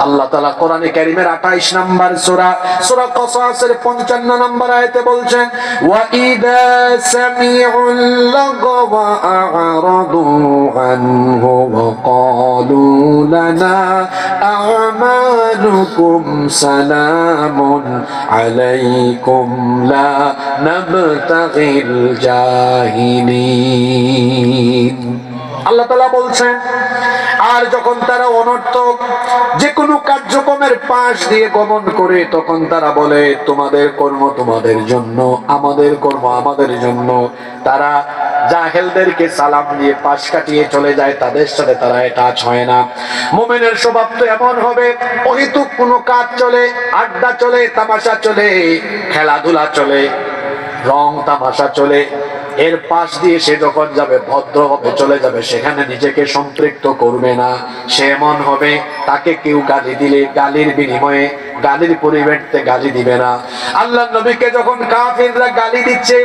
আল্লাহ তাআলা কোরআনে কারীমের 28 নম্বর সূরা সূরা কসাসের 55 নম্বর আয়াতে বলছেন, ওয়া ইদা সামিউল লাগওয়া আ'রাদু আনহু ওয়া ক্বালু লানা আমালুকুম সালামুন আলাইকুম লা নাবতাগিল জাহিলিন। আল্লাহ তাআলা বলছেন, আর যখন তারা অনর্থক যে কোনো কার্যক্রমের পাশ দিয়ে গমন করে তখন তারা বলে তোমাদের কর্ম তোমাদের জন্য, আমাদের কর্ম আমাদের জন্য। তারা জাহেলদেরকে সালাম দিয়ে পাশ কাটিয়ে চলে যায়, তাদের সাথে তারা টাচ হয় না। মুমিনের স্বভাব তো এমন হবে, অহেতুক কোনো কাজ চলে, আড্ডা চলে, তামাশা চলে, খেলাধুলা চলে, রং তামাশা চলে, এর পাশ দিয়ে সে যখন যাবে ভদ্রভাবে চলে যাবে, সেখানে নিজেকে সম্পৃক্ত করবে না। সে এমন হবে, তাকে কেউ গালি দিলে গালির বিনিময়ে, গালির পরিবর্তে গালি দিবে না। আল্লাহর নবীকে যখন কাফিররা গালি দিচ্ছে,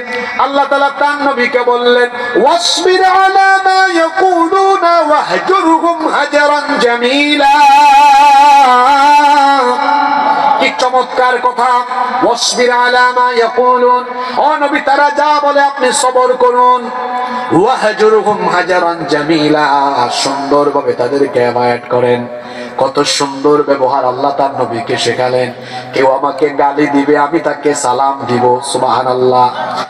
আল্লাহ তাআলা তার নবীকে বললেন, ওয়াসবির আলা মা ইয়াকুলুনা ওয়াহজুরহুম হাজরান জামিলা। কি চমৎকার কথা! ওয়াসবির আলা মা ইয়াকুলুন, ও নবী তারা যা বলে আপনি সবর করুন। ওয়াহজুরহুম হাজরান জামিলা, সুন্দরভাবে তাদেরকে অ্যাভয়েড করেন। কত সুন্দর ব্যবহার আল্লাহ তার নবীকে শেখালেন। কেউ আমাকে গালি দিবে, আমি তাকে সালাম দিব। সুবহানাল্লাহ।